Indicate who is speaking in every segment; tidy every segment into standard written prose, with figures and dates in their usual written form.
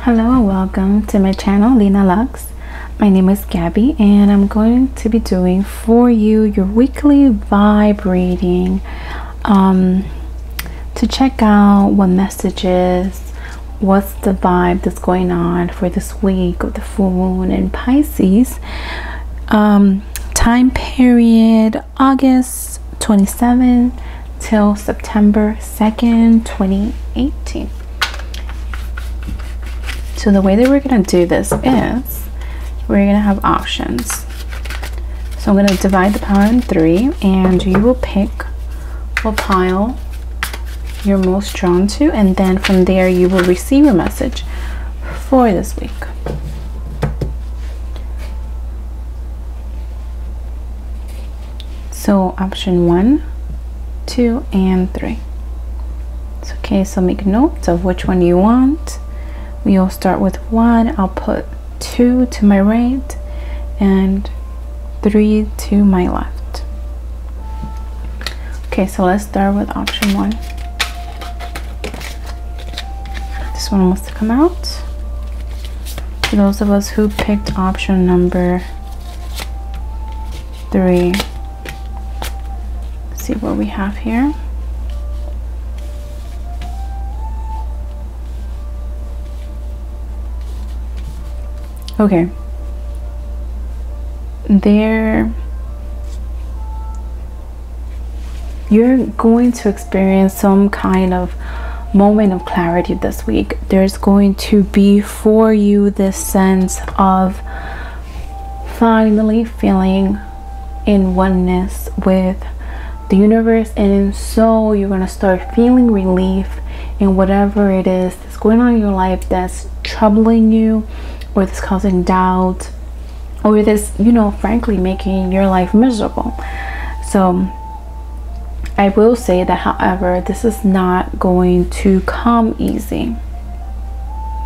Speaker 1: Hello and welcome to my channel, LinaLux. My name is Gabby and I'm going to be doing for you your weekly vibe reading to check out what messages, what's the vibe that's going on for this week of the full moon in Pisces. Time period August 27 till September 2nd, 2018. So the way that we're going to do this is we're going to have options. So I'm going to divide the pile in 3 and you will pick what pile you're most drawn to, and then from there you will receive a message for this week. So option 1, 2, and 3. It's okay, so make notes of which one you want. We'll start with 1. I'll put 2 to my right and 3 to my left. Okay, so let's start with option 1. This one wants to come out. For those of us who picked option number 3, let's see what we have here. Okay, you're going to experience some kind of moment of clarity this week. There's going to be for you this sense of finally feeling in oneness with the universe, and so you're going to start feeling relief in whatever it is that's going on in your life that's troubling you, or that's causing doubt, or this, frankly making your life miserable. So I will say that, however, this is not going to come easy.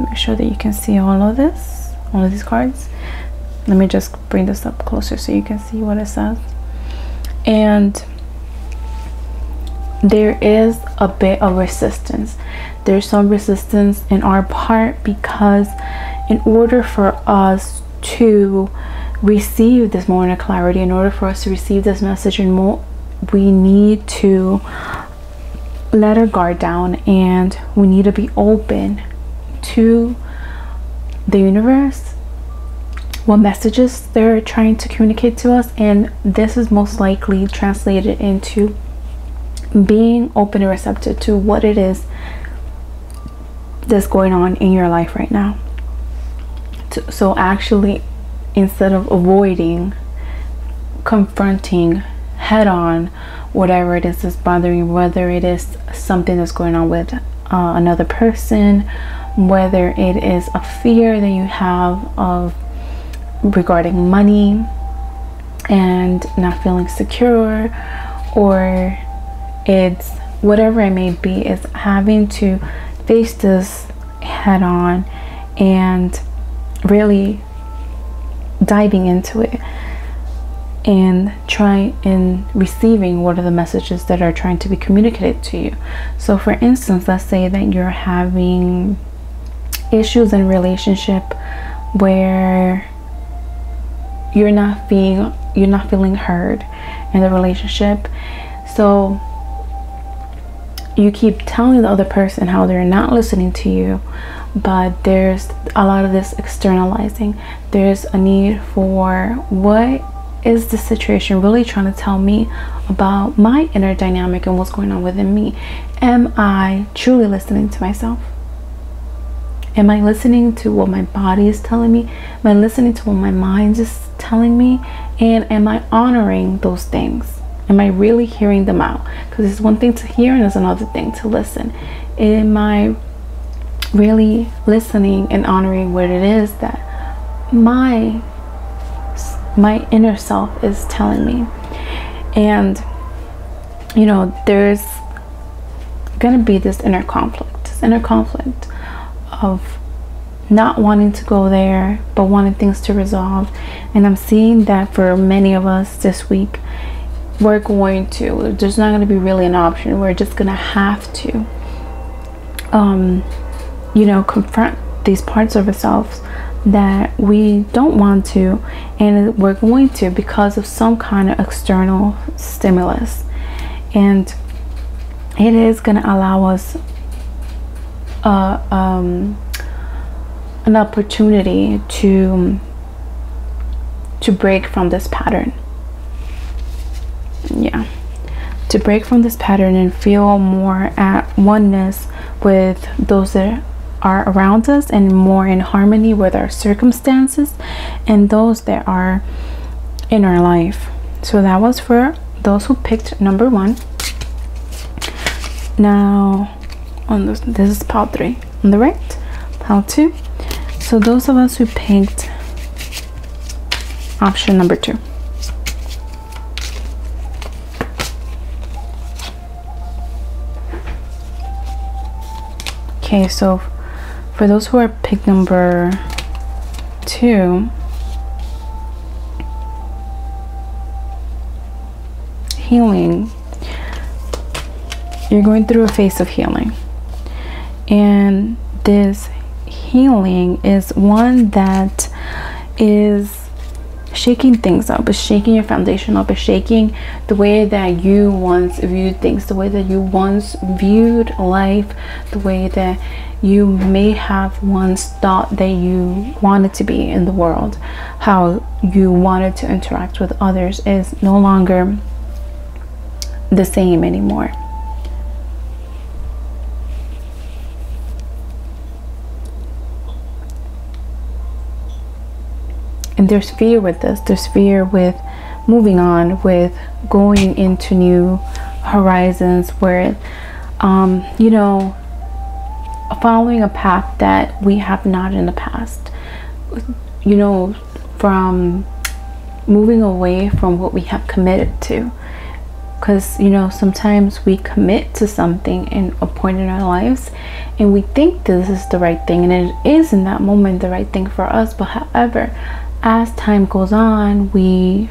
Speaker 1: Make sure that you can see all of these cards. Let me just bring this up closer so you can see what it says. And there is a bit of resistance. There's some resistance in our part, because in order for us to receive this moment of clarity, in order for us to receive this message and more, we need to let our guard down, and we need to be open to the universe, what messages they're trying to communicate to us. And this is most likely translated into being open and receptive to what it is that's going on in your life right now. So actually, instead of avoiding, confronting head on whatever it is that's bothering you, whether it is something that's going on with another person, whether it is a fear that you have of regarding money and not feeling secure, or it's whatever it may be, is having to face this head on and really diving into it and try and receiving what are the messages that are trying to be communicated to you. So for instance, let's say that you're having issues in a relationship where you're not feeling heard in the relationship. So you keep telling the other person how they're not listening to you, but there's a lot of this externalizing. There's a need for, what is the situation really trying to tell me about my inner dynamic and what's going on within me? Am I truly listening to myself? Am I listening to what my body is telling me? Am I listening to what my mind is telling me? And am I honoring those things? Am I really hearing them out? Because it's one thing to hear and it's another thing to listen. Am I really listening and honoring what it is that my inner self is telling me? And there's gonna be this inner conflict of not wanting to go there but wanting things to resolve. And I'm seeing that for many of us this week, there's not going to be really an option. We're just going to have to confront these parts of ourselves that we don't want to, and we're going to because of some kind of external stimulus. And it is going to allow us an opportunity to break from this pattern. Yeah, to break from this pattern and feel more at oneness with those that are around us, and more in harmony with our circumstances and those that are in our life. So that was for those who picked number 1. Now on this is pile 3 on the right, pile 2. So those of us who picked option number 2. Okay, so for those who are pick number 2, healing. You're going through a phase of healing, and this healing is one that is shaking things up. It's shaking your foundation up. It's shaking the way that you once viewed things, the way that you once viewed life, the way that you may have once thought that you wanted to be in the world, how you wanted to interact with others is no longer the same anymore. And there's fear with this. There's fear with moving on, with going into new horizons, where you know, following a path that we have not in the past, you know, from moving away from what we have committed to. Because, you know, sometimes we commit to something in a point in our lives and we think this is the right thing, and it is in that moment the right thing for us. But however, as time goes on, we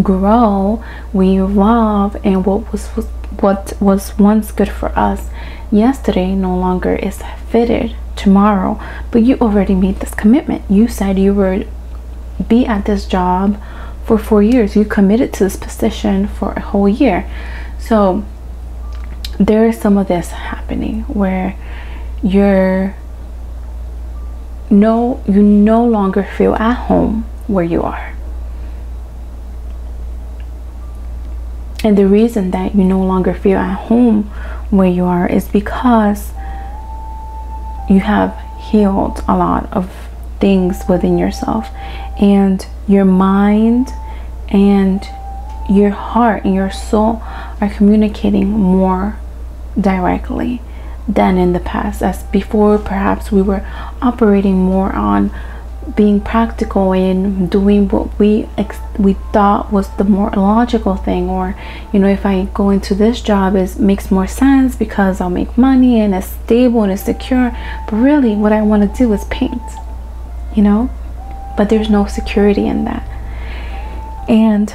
Speaker 1: grow, we evolve, and what was once good for us yesterday no longer is fitted tomorrow. But you already made this commitment. You said you would be at this job for 4 years. You committed to this position for a whole year. So there is some of this happening where you no longer feel at home where you are. And the reason that you no longer feel at home where you are is because you have healed a lot of things within yourself, and your mind and your heart and your soul are communicating more directly than in the past. As before, perhaps we were operating more on being practical and doing what we thought was the more logical thing, or, you know, if I go into this job, it makes more sense because I'll make money and it's stable and it's secure. But really what I want to do is paint, you know, but there's no security in that. And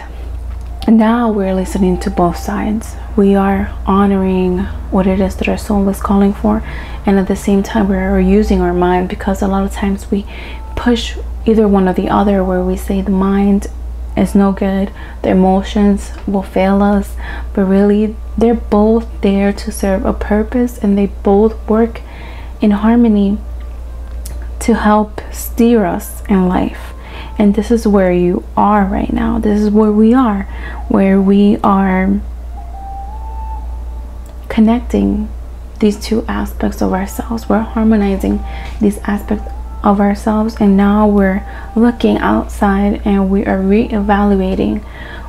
Speaker 1: now we're listening to both sides. We are honoring what it is that our soul is calling for, and at the same time we're using our mind, because a lot of times we push either one or the other, where we say the mind is no good, the emotions will fail us, but really they're both there to serve a purpose, and they both work in harmony to help steer us in life. And this is where you are right now. This is where we are connecting these two aspects of ourselves. We're harmonizing these aspects of ourselves, and now we're looking outside and we are reevaluating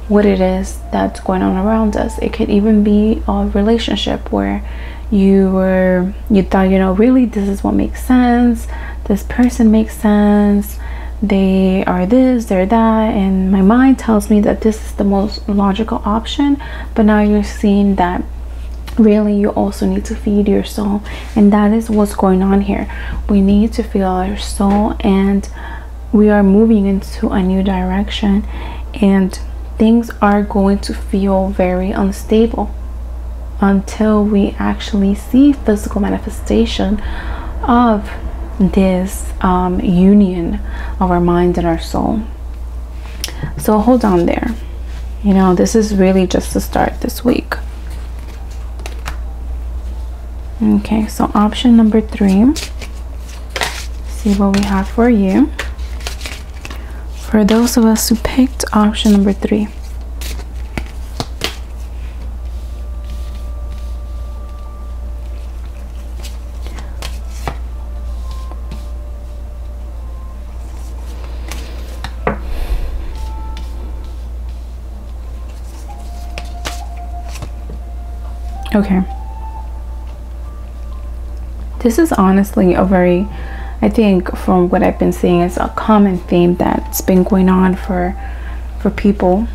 Speaker 1: what it is that's going on around us. It could even be a relationship where you thought, you know, really this is what makes sense, this person makes sense, they are this, they're that, and my mind tells me that this is the most logical option. But now you're seeing that really you also need to feed your soul, and that is what's going on here. We need to feel our soul, and we are moving into a new direction, and things are going to feel very unstable until we actually see physical manifestation of this union of our mind and our soul. So hold on there. You know, this is really just the start this week. Okay, so option number 3. See what we have for you. For those of us who picked option number 3. Okay. This is honestly a very, I think from what I've been seeing, is a common theme that's been going on for people.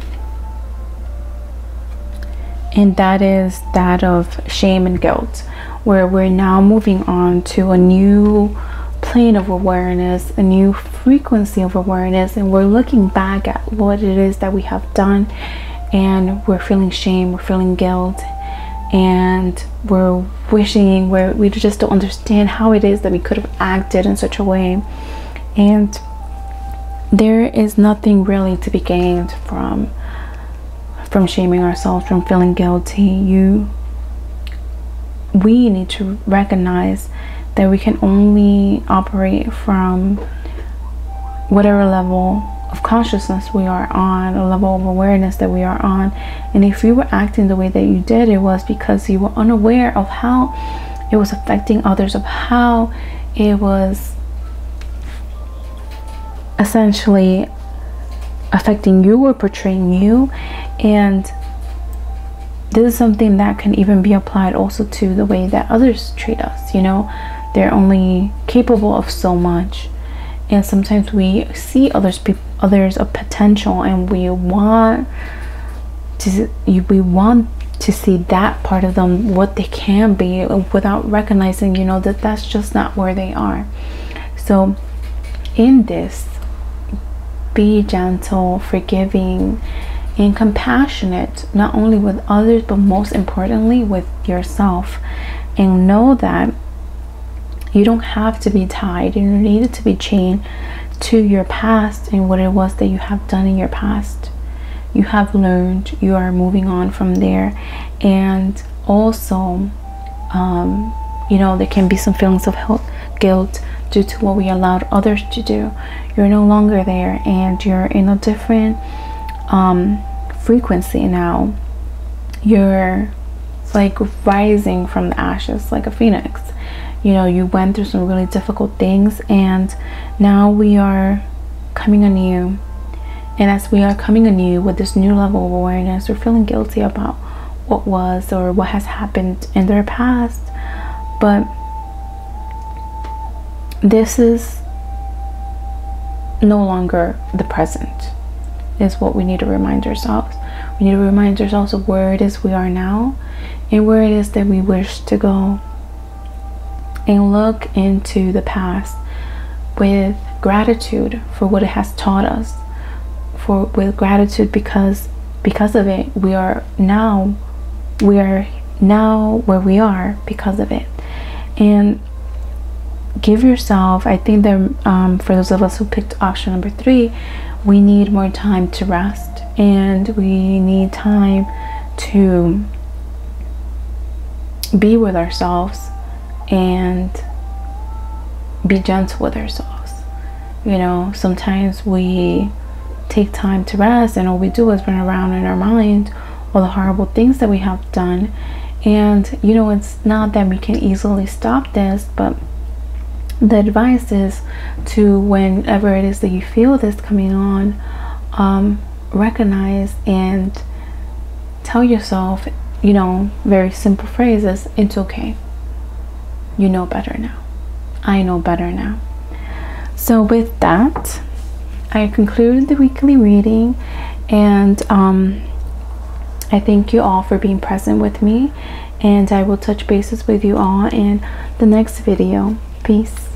Speaker 1: And that is that of shame and guilt, where we're now moving on to a new plane of awareness, a new frequency of awareness, and we're looking back at what it is that we have done, and we're feeling shame, we're feeling guilt, and we're wishing, we just don't understand how it is that we could have acted in such a way. And there is nothing really to be gained from shaming ourselves, from feeling guilty. We need to recognize that we can only operate from whatever level of consciousness we are on, a level of awareness that we are on. And if you were acting the way that you did, it was because you were unaware of how it was affecting others, of how it was essentially affecting you or portraying you. And this is something that can even be applied also to the way that others treat us. You know, they're only capable of so much, and sometimes we see others of potential, and we want to see that part of them, what they can be, without recognizing, you know, that that's just not where they are. So in this, be gentle, forgiving, and compassionate, not only with others, but most importantly with yourself. And know that you don't have to be tied, you don't need to be chained to your past and what it was that you have done in your past. You have learned, you are moving on from there. And also, you know, there can be some feelings of guilt due to what we allowed others to do. You're no longer there, and you're in a different frequency now. You're like rising from the ashes like a phoenix. You know, you went through some really difficult things, and now we are coming anew. And as we are coming anew with this new level of awareness, we're feeling guilty about what was or what has happened in their past. But this is no longer the present, is what we need to remind ourselves. We need to remind ourselves of where it is we are now and where it is that we wish to go. And look into the past with gratitude for what it has taught us, with gratitude because of it we are now where we are because of it. And give yourself, I think that for those of us who picked option number 3, we need more time to rest, and we need time to be with ourselves and be gentle with ourselves. You know, sometimes we take time to rest, and all we do is run around in our mind all the horrible things that we have done. And you know, it's not that we can easily stop this, but the advice is to, whenever it is that you feel this coming on, recognize and tell yourself, you know, very simple phrases: it's okay, you know better now, I know better now. So with that, I conclude the weekly reading, and I thank you all for being present with me, and I will touch bases with you all in the next video. Peace.